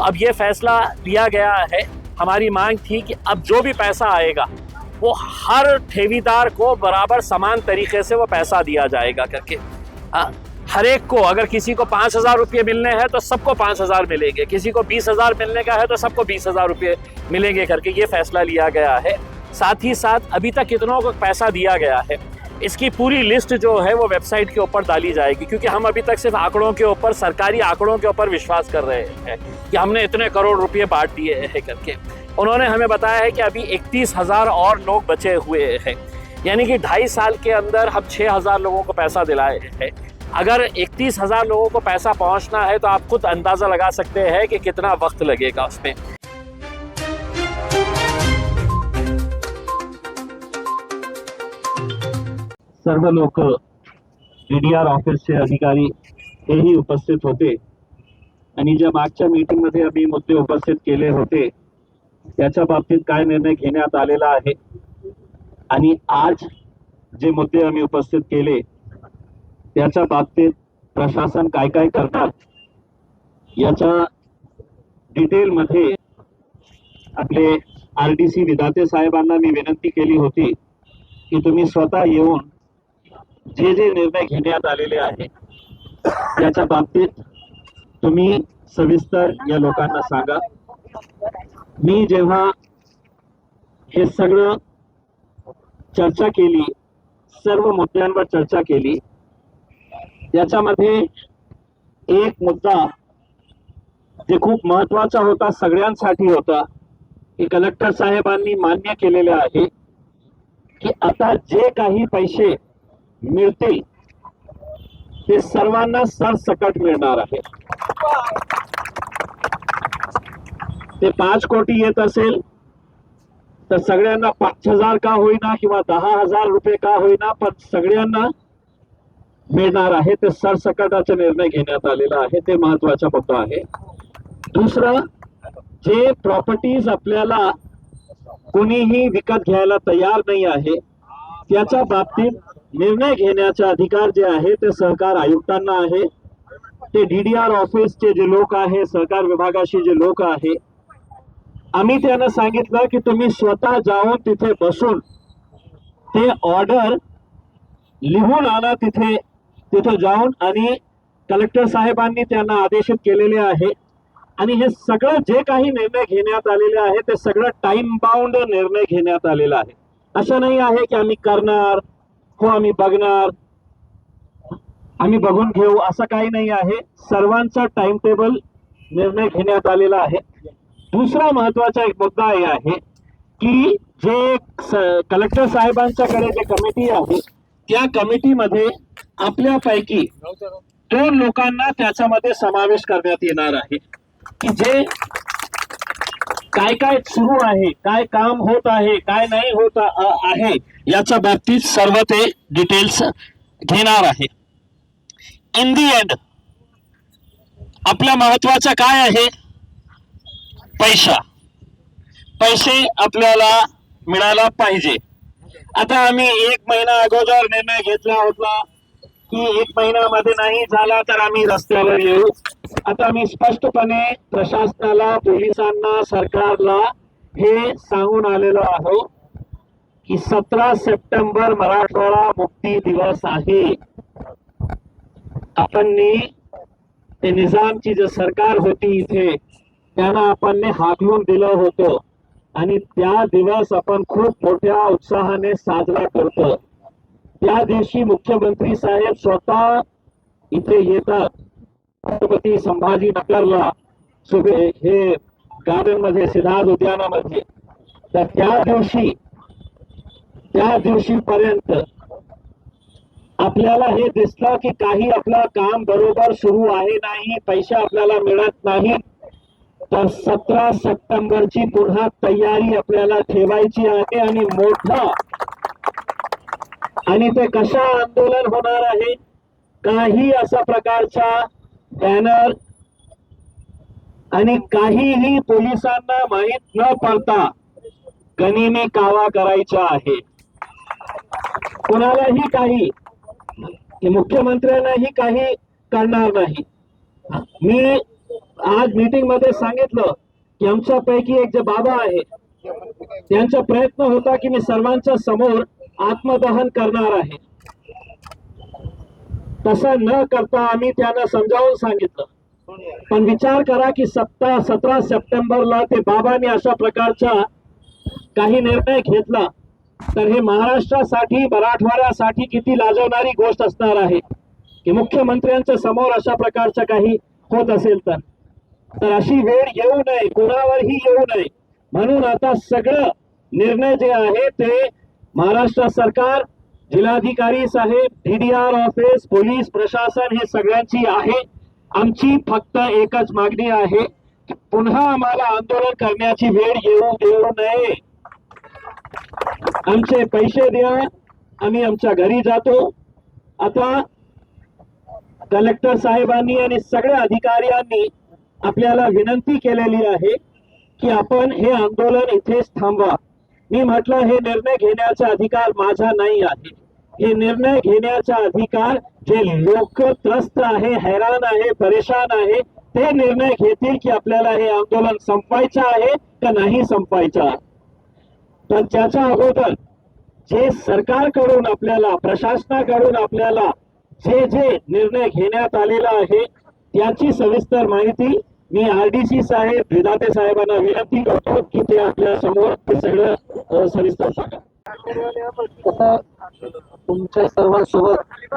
अब ये फैसला लिया गया है। हमारी मांग थी कि अब जो भी पैसा आएगा वो हर ठेवीदार को बराबर समान तरीके से वो पैसा दिया जाएगा करके। हर एक को, अगर किसी को 5,000 रुपये मिलने हैं तो सबको 5,000 मिलेंगे, किसी को 20,000 मिलने का है तो सबको 20,000 रुपये मिलेंगे करके ये फैसला लिया गया है। साथ ही साथ अभी तक कितनों को पैसा दिया गया है इसकी पूरी लिस्ट जो है वो वेबसाइट के ऊपर डाली जाएगी, क्योंकि हम अभी तक सिर्फ आंकड़ों के ऊपर, सरकारी आंकड़ों के ऊपर विश्वास कर रहे हैं कि हमने इतने करोड़ रुपये बांट दिए हैं करके। उन्होंने हमें बताया है कि अभी 31,000 और लोग बचे हुए हैं, यानी कि 2.5 साल के अंदर हम 6,000 लोगों को पैसा दिलाए हैं। अगर 31,000 लोगों को पैसा पहुंचना है तो आप खुद अंदाज़ा लगा सकते हैं कि कितना वक्त लगेगा उसमें। सर्व लोक DDR ऑफिसचे अधिकारी हेही उपस्थित होते आणि ज्या मागच्या मीटिंग मध्ये आम्ही मुद्दे उपस्थित केले होते त्याच्या बाबतीत काय निर्णय घेण्यात आलेला आहे आणि आज जे मुद्दे आम्ही उपस्थित केले त्याच्या बाबतीत प्रशासन काय काय करणार याच्या डिटेल मध्ये आपले RDC विधाते साहेबांना मी विनंती केली होती की तुम्ही स्वतः येऊन जे जे निर्णय घेण्यात आलेले आहे त्याच्या बाबतीत तुम्ही सविस्तर या लोकांना सांगा। मी जेव्हा हे सगळं चर्चा केली, सर्व मुद्द्यांवर चर्चा केली, त्याच्यामध्ये एक मुद्दा जे खूप महत्त्वाचा होता, सगळ्यांसाठी होता, की कलेक्टर साहेबांनी मान्य केलेले आहे की आता जे काही पैसे मिळतील ते सर्वांना सरसकट मिळणार आहे। ते 5 कोटी येत असेल तर सगळ्यांना 5,000 का होईना किंवा 10,000 रुपये का होईना पण सगळ्यांना मिळणार आहे। ते सरसकटाचा निर्णय घेण्यात आलेला आहे, ते महत्त्वाचा मुद्दा आहे। दुसरं, जे प्रॉपर्टीज आपल्याला कोणीही विकत घ्यायला तयार नाही आहे त्याच्या बाबतीत निर्णय घेण्याचा अधिकार जे आहे ते सहकार आयुक्तांना आहे। ते DDR ऑफिसचे जे लोक आहे, सहकार विभागाशी जे लोक आहे, आम्ही त्यांना सांगितलं की तुम्ही स्वतः जाऊन तिथे बसून ते ऑर्डर लिहून आणा, तिथे जाऊन, आणि कलेक्टर साहेबांनी त्यांना आदेशित केलेले आहे। आणि हे सगळं जे काही निर्णय घेण्यात आलेले आहे ते सगळं टाइम बाउंड निर्णय घेण्यात आलेला आहे। असं नाही आहे की आम्ही करणार हो, आम्ही बघणार, आम्ही बघून घेऊ, असं काही नाही आहे। सर्वांचा टाइम टेबल निर्णय घेण्यात आलेला आहे। दुसरा महत्त्वाचा एक मुद्दा हे आहे की जे कलेक्टर साहेबांच्याकडे जे कमिटी आहे त्या कमिटीमध्ये आपल्यापैकी 2 लोकांना त्याच्यामध्ये समावेश करण्यात येणार आहे की जे काय काय सुरू आहे, काय काम होत आहे, काय नाही होत आहे याच्या बाबतीत सर्व ते डिटेल्स घेणार आहे। इन दी एंड आपल्या महत्त्वाचं काय आहे? पैसे आपल्याला मिळाला पाहिजे। आता आम्ही 1 महिना अगोदर निर्णय घेतला होता की 1 महिन्यामध्ये नाही झाला तर आम्ही रस्त्यावर येऊ। आता आम्ही स्पष्टपणे प्रशासनाला, पोलिसांना, सरकारला हे सांगून आलेलो आहोत की 17 सप्टेंबर मराठवाडा मुक्ती दिवस आहे। आपण ते निजामची जे सरकार होती इथे त्यांना आपण हाकलून दिलं होतं आणि त्या दिवस आपण खूप मोठ्या उत्साहाने साजरा करतो। त्या दिवशी मुख्यमंत्री साहेब स्वतः इथे येतात छत्रपती संभाजीनगरला, हे गार्डन मध्ये, सिद्धार्थ उद्यानामध्ये। तर त्या दिवशी पर्यंत आपल्याला हे दिसलं की काही आपलं काम बरोबर सुरू आहे नाही, पैसे आपल्याला मिळत नाही, तर 17 सप्टेंबरची पुन्हा तयारी आपल्याला ठेवायची आहे आणि मोठं, आणि ते कशा आंदोलन होणार आहे, काही अशा प्रकारचा बॅनर आणि काहीही पोलिसांना माहित न पडता गनिमी कावा करायचा आहे। कोणालाही काही, मुख्यमंत्र्यांनाही काही करणार नाही। मी आज मीटिंग मध्ये सांगितलं की आमच्यापैकी एक जे बाबा आहे त्यांचा प्रयत्न होता की मी सर्वांच्या समोर आत्मदहन करणार आहे. तसं न करता आम्ही त्यांना समजावून सांगितलं. पण विचार करा की 17 सप्टेंबरला ते बाबांनी अशा प्रकारचा काही निर्णय घेतला तर हे महाराष्ट्रासाठी मराठवाड्यासाठी किती लाजवणारी गोष्ट असणार आहे की मुख्यमंत्र्यांच्या समोर अशा प्रकारचं काही होत असेल तर अशी वेळ येऊ नये, कोणावरही येऊ नये. म्हणून आता सगळं निर्णय जे आहे ते महाराष्ट्र सरकार, जिल्हाधिकारी साहेब, डीडीआर ऑफिस, पोलीस प्रशासन हे सगळ्यांची आहे. आमची फक्त एकच मागणी आहे की पुन्हा आम्हाला आंदोलन करण्याची वेळ येऊ देऊ नये. आमचे पैसे द्या, आम्ही आमच्या घरी जातो. आता कलेक्टर साहेबांनी आणि सगळ्या अधिकाऱ्यांनी आपल्याला विनंती केलेली आहे की आपण हे आंदोलन इथेच थांबवा. मी म्हटलं हे निर्णय घेण्याचा अधिकार माझा नाही आहे. हे निर्णय घेण्याचा अधिकार जे लोक त्रस्त आहे, हैराण आहे, परेशान आहे ते निर्णय घेतील की आपल्याला हे आंदोलन संपवायचं आहे का नाही संपवायचं. पण त्याच्या अगोदर जे सरकारकडून आपल्याला, प्रशासनाकडून आपल्याला जे जे निर्णय घेण्यात आलेला आहे त्याची सविस्तर माहिती मी आरडीसी साहेब, विधाते साहेबांना विनंती करतो की ते आपल्या समोर ते सगळं सविस्तर सांगा. तसं तुमच्या सर्वांसोबत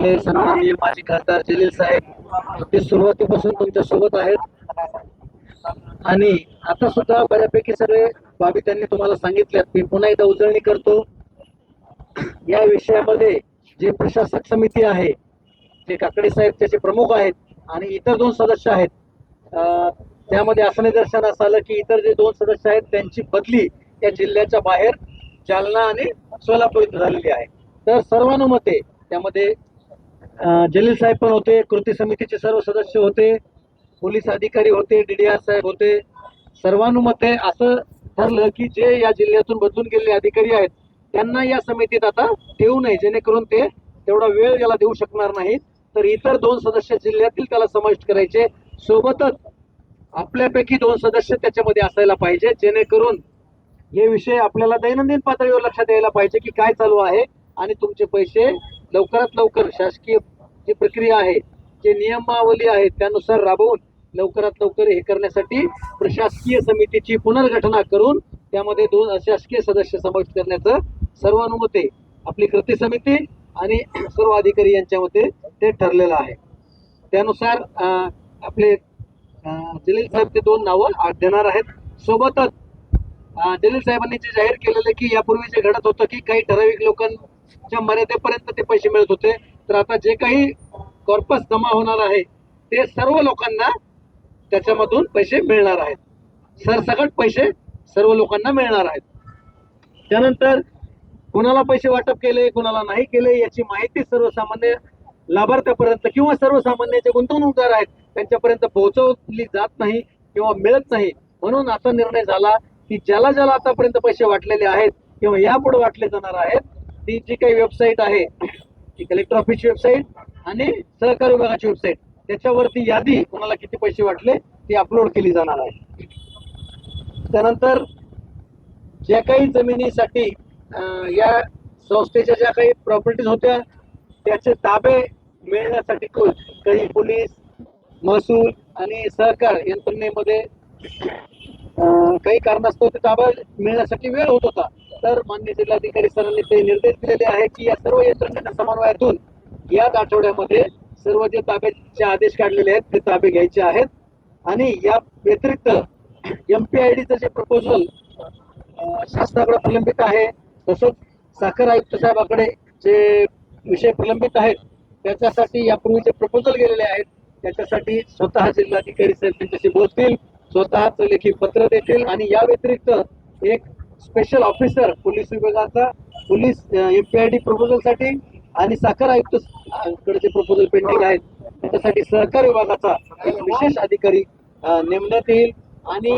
हे सन्माननीय माजी खासदार जलील साहेब ते सुरुवातीपासून तुमच्या सोबत आहेत आणि आता सुद्धा बऱ्यापैकी सगळे बाबी त्यांनी तुम्हाला सांगितल्यात. मी पुन्हा एकदा उजळणी करतो. या विषयामध्ये जे प्रशासक समिती आहे, जे काकडे साहेब त्याचे प्रमुख आहेत आणि इतर 2 सदस्य आहेत, त्यामध्ये असं निदर्शनास आलं की इतर जे 2 सदस्य आहेत त्यांची बदली या जिल्ह्याच्या बाहेर जालना आणि सोलापूर इथं झालेली आहे. तर सर्वानुमते त्यामध्ये जलील साहेब पण होते, कृती समितीचे सर्व सदस्य होते, पोलीस अधिकारी होते, डीडीआर साहेब होते. सर्वानुमते असं ठरलं की जे या जिल्ह्यातून बदलून गेलेले अधिकारी आहेत त्यांना या समितीत आता ठेवू नये, जेणेकरून ते तेवढा वेळ याला देऊ शकणार नाहीत. तर इतर 2 सदस्य जिल्ह्यातील त्याला समाविष्ट करायचे. सोबतच आपल्यापैकी 2 सदस्य त्याच्यामध्ये असायला पाहिजे, जेणेकरून हे विषय आपल्याला दैनंदिन पातळीवर लक्षात यायला पाहिजे की काय चालू आहे आणि तुमचे पैसे लवकरात लवकर शासकीय जी प्रक्रिया आहे, जे नियमावली आहे त्यानुसार राबवून लवकरात लवकर हे करण्यासाठी प्रशासकीय समितीची पुनर्घटना करून त्यामध्ये 2 अशासकीय सदस्य समाविष्ट करण्याचं सर्वानुमते आपली कृती समिती आणि सर्व अधिकारी यांच्यामध्ये ते ठरलेलं आहे. त्यानुसार आपले जलील साहेब ते 2 नावं देणार आहेत. सोबतच जलील साहेबांनी जे जाहीर केलेलं की यापूर्वी जे घडत होतं की काही ठराविक लोकांच्या मर्यादेपर्यंत ते पैसे मिळत होते, तर आता जे काही कॉर्पस जमा होणार आहे ते सर्व लोकांना त्याच्यामधून पैसे मिळणार आहेत. सरसकट पैसे सर्व लोकांना मिळणार आहेत. त्यानंतर कुणाला पैसे वाटप केले, कुणाला नाही केले याची माहिती सर्वसामान्य लाभार्थ्यापर्यंत किंवा सर्वसामान्य जे गुंतवणूकदार आहेत त्यांच्यापर्यंत पोहोचवली जात नाही किंवा मिळत नाही. म्हणून असा निर्णय झाला की ज्याला ज्याला आतापर्यंत पैसे वाटलेले आहेत किंवा यापुढे वाटले जाणार आहेत ती जी काही वेबसाईट आहे, ती कलेक्टर ऑफिसची वेबसाईट आणि सहकार विभागाची वेबसाईट, त्याच्यावरती यादी कोणाला किती पैसे वाटले ती अपलोड केली जाणार आहे. त्यानंतर ज्या काही जमिनीसाठी या संस्थेच्या ज्या काही प्रॉपर्टीज होत्या त्याचे ताबे मिळण्यासाठी काही पोलीस, महसूल आणि सहकार यंत्रणेमध्ये काही कारणास्तव ते ताबा मिळण्यासाठी वेळ होत होता. तर माननीय जिल्हाधिकारी सरांनी ते निर्देश दिलेले आहे की या सर्व यंत्रणेच्या समन्वयातून याच आठवड्यामध्ये सर्व जे ताब्याचे आदेश काढलेले आहेत ते ताबे घ्यायचे आहेत. आणि या व्यतिरिक्त MPIDचं जे प्रपोजल शासनाकडे प्रलंबित आहे, तसंच साखर आयुक्त साहेबाकडे जे विषय प्रलंबित आहेत त्याच्यासाठी यापूर्वीचे प्रपोजल गेलेले आहेत, त्याच्यासाठी स्वतः जिल्हाधिकारी साहेब त्यांच्याशी बोलतील, स्वतःच लेखी पत्र देतील. आणि या व्यतिरिक्त एक स्पेशल ऑफिसर पोलीस विभागाचा पोलीस MPID प्रपोजलसाठी आणि साखर आयुक्त कडे जे प्रपोजल पेंडिंग आहेत त्याच्यासाठी सहकार विभागाचा एक विशेष अधिकारी नेमण्यात येईल. आणि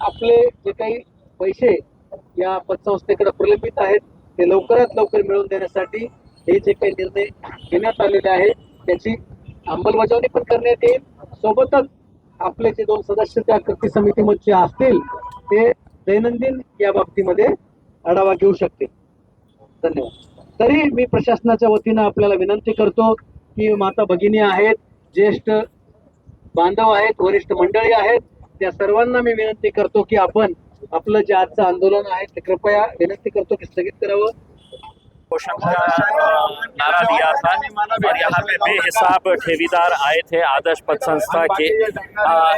आपले जे काही पैसे या पतसंस्थेकडे प्रलंबित आहेत ते लवकरात लवकर मिळवून देण्यासाठी हे जे काही निर्णय घेण्यात आलेले आहेत त्याची अंमलबजावणी पण करण्यात येईल. सोबतच आपले जे 2 सदस्य त्या कृती समितीमध्ये असतील ते दैनंदिन या बाबतीमध्ये आढावा घेऊ शकतील. धन्यवाद. तरी मी प्रशासनाच्या वतीनं आपल्याला विनंती करतो की माता भगिनी आहेत, ज्येष्ठ बांधव आहेत, वरिष्ठ मंडळी आहेत, त्या सर्वांना मी विनंती करतो की आपण आपलं जे आजचं आंदोलन आहे ते कृपया विनंती करतो की स्थगित करावं. पोषण का नारा दिया था और यहाँ पे बेहिसाब ठेवीदार आए थे आदर्श पथ संस्था के,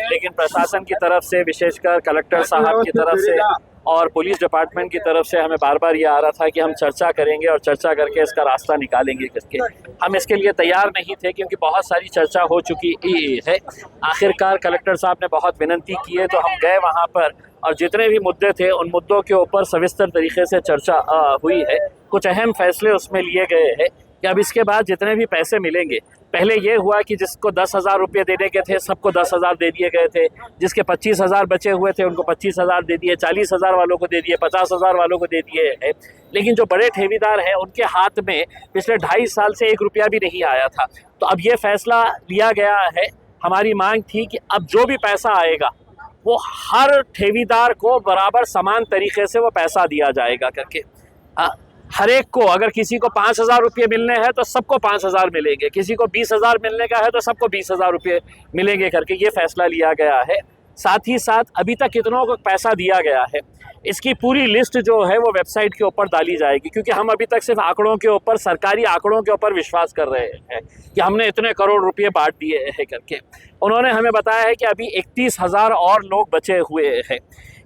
लेकिन प्रशासन की तरफ से, विशेषकर कलेक्टर साहब की तरफ से और पुलिस डिपार्टमेंट की तरफ से हमें बार बार ये आ रहा था कि हम चर्चा करेंगे और चर्चा करके इसका रास्ता निकालेंगे करके। हम इसके लिए तैयार नहीं थे क्योंकि बहुत सारी चर्चा हो चुकी है। आखिरकार कलेक्टर साहब ने बहुत विनंती की है तो हम गए वहाँ पर और जितने भी मुद्दे थे उन मुद्दों के ऊपर सविस्तर तरीके से चर्चा हुई है। कुछ अहम फैसले उसमें लिए गए हैं कि अब इसके बाद जितने भी पैसे मिलेंगे, पहले ये हुआ कि जिसको 10,000 रुपये देने के थे सबको 10,000 दे दिए गए थे, जिसके 25,000 बचे हुए थे उनको 25,000 दे दिए, 40,000 वालों को दे दिए, 50,000 वालों को दे दिए है। लेकिन जो बड़े ठेवीदार हैं उनके हाथ में पिछले 2.5 साल से 1 रुपया भी नहीं आया था। तो अब ये फैसला लिया गया है। हमारी मांग थी कि अब जो भी पैसा आएगा वो हर ठेवीदार को बराबर समान तरीके से वो पैसा दिया जाएगा करके। हर एक को, अगर किसी को 5,000 रुपये मिलने हैं तो सबको 5,000 मिलेंगे, किसी को 20,000 मिलने का है तो सबको 20,000 रुपये मिलेंगे करके ये फैसला लिया गया है। साथ ही साथ अभी तक कितनों को पैसा दिया गया है इसकी पूरी लिस्ट जो है वो वेबसाइट के ऊपर डाली जाएगी, क्योंकि हम अभी तक सिर्फ आंकड़ों के ऊपर, सरकारी आंकड़ों के ऊपर विश्वास कर रहे हैं कि हमने इतने करोड़ रुपये बांट दिए हैं करके। उन्होंने हमें बताया है कि अभी 31,000 और लोग बचे हुए हैं,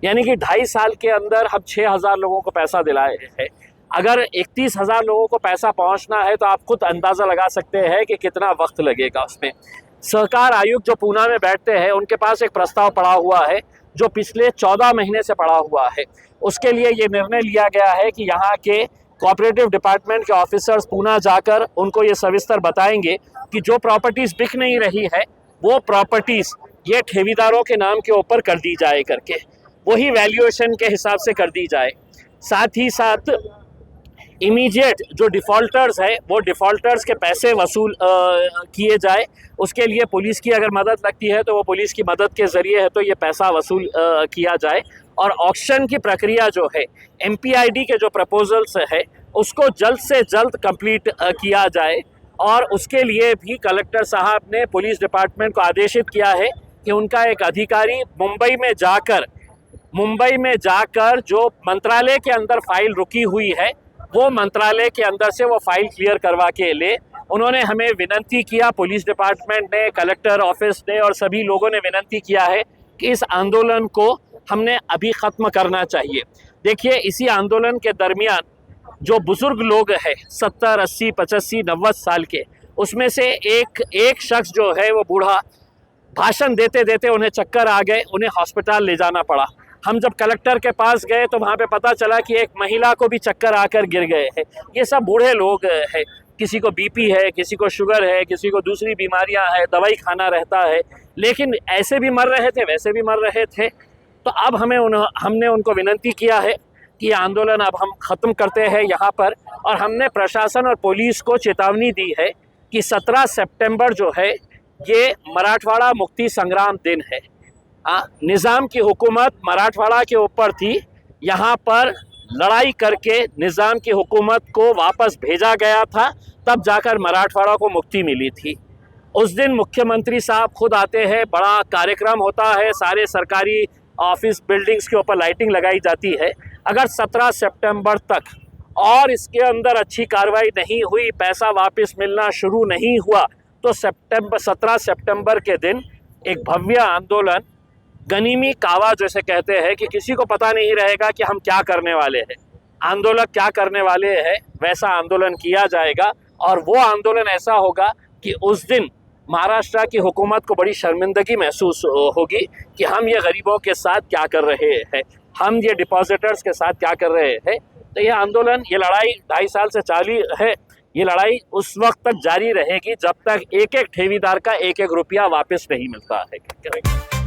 यानी कि 2.5 साल के अंदर हम 6,000 लोगों को पैसा दिलाए हैं। अगर 31,000 लोगों को पैसा पहुंचना है तो आप खुद अंदाज़ा लगा सकते हैं कि कितना वक्त लगेगा उसमें। सहकार आयुक्त जो पूना में बैठते हैं उनके पास एक प्रस्ताव पड़ा हुआ है जो पिछले 14 महीने से पड़ा हुआ है। उसके लिए ये निर्णय लिया गया है कि यहाँ के कोऑपरेटिव डिपार्टमेंट के ऑफिसर्स पूना जाकर उनको ये सविस्तर बताएंगे कि जो प्रॉपर्टीज़ बिक नहीं रही है वो प्रॉपर्टीज़ ये ठेवीदारों के नाम के ऊपर कर दी जाए करके, वही वैल्यूएशन के हिसाब से कर दी जाए। साथ ही साथ इमीडिएट जो डिफ़ॉल्टर्स है वो डिफ़ॉल्टर्स के पैसे वसूल किए जाए। उसके लिए पुलिस की अगर मदद लगती है तो वो पुलिस की मदद के ज़रिए है तो ये पैसा वसूल किया जाए। और ऑक्शन की प्रक्रिया जो है, MPID के जो प्रपोजल्स है उसको जल्द से जल्द कंप्लीट किया जाए। और उसके लिए भी कलेक्टर साहब ने पुलिस डिपार्टमेंट को आदेशित किया है कि उनका एक अधिकारी मुंबई में जाकर जो मंत्रालय के अंदर फाइल रुकी हुई है वो मंत्रालय के अंदर से वो फाइल क्लियर करवा के ले। उन्होंने हमें विनंती किया, पुलिस डिपार्टमेंट ने, कलेक्टर ऑफिस ने और सभी लोगों ने विनंती किया है कि इस आंदोलन को हमने अभी ख़त्म करना चाहिए। देखिए, इसी आंदोलन के दरमियान जो बुज़ुर्ग लोग हैं 70, 80, 85, 90 साल के, उसमें से एक शख्स जो है वो बूढ़ा, भाषण देते देते उन्हें चक्कर आ गए, उन्हें हॉस्पिटल ले जाना पड़ा। हम जब कलेक्टर के पास गए तो वहाँ पे पता चला कि एक महिला को भी चक्कर आकर गिर गए हैं। ये सब बूढ़े लोग हैं, किसी को BP है, किसी को शुगर है, किसी को दूसरी बीमारियां हैं, दवाई खाना रहता है, लेकिन ऐसे भी मर रहे थे, वैसे भी मर रहे थे। तो अब हमने उनको विनंती किया है कि आंदोलन अब हम ख़त्म करते हैं यहाँ पर। और हमने प्रशासन और पुलिस को चेतावनी दी है कि 17 सितंबर जो है ये मराठवाड़ा मुक्ति संग्राम दिन है। निज़ाम की हुकूमत मराठवाड़ा के ऊपर थी, यहाँ पर लड़ाई करके निज़ाम की हुकूमत को वापस भेजा गया था, तब जाकर मराठवाड़ा को मुक्ति मिली थी। उस दिन मुख्यमंत्री साहब खुद आते हैं, बड़ा कार्यक्रम होता है, सारे सरकारी ऑफिस बिल्डिंग्स के ऊपर लाइटिंग लगाई जाती है। अगर 17 सितंबर तक और इसके अंदर अच्छी कार्रवाई नहीं हुई, पैसा वापस मिलना शुरू नहीं हुआ, तो 17 सितंबर के दिन एक भव्य आंदोलन, गनीमी कावा जैसे कहते हैं कि किसी को पता नहीं रहेगा कि हम क्या करने वाले हैं, आंदोलक क्या करने वाले हैं, वैसा आंदोलन किया जाएगा। और वो आंदोलन ऐसा होगा कि उस दिन महाराष्ट्र की हुकूमत को बड़ी शर्मिंदगी महसूस होगी कि हम ये गरीबों के साथ क्या कर रहे हैं, हम ये डिपॉजिटर्स के साथ क्या कर रहे हैं। तो ये आंदोलन, ये लड़ाई 2.5 साल से जारी है। ये लड़ाई उस वक्त तक जारी रहेगी जब तक एक एक ठेवीदार का 1-1 रुपया वापस नहीं मिलता है।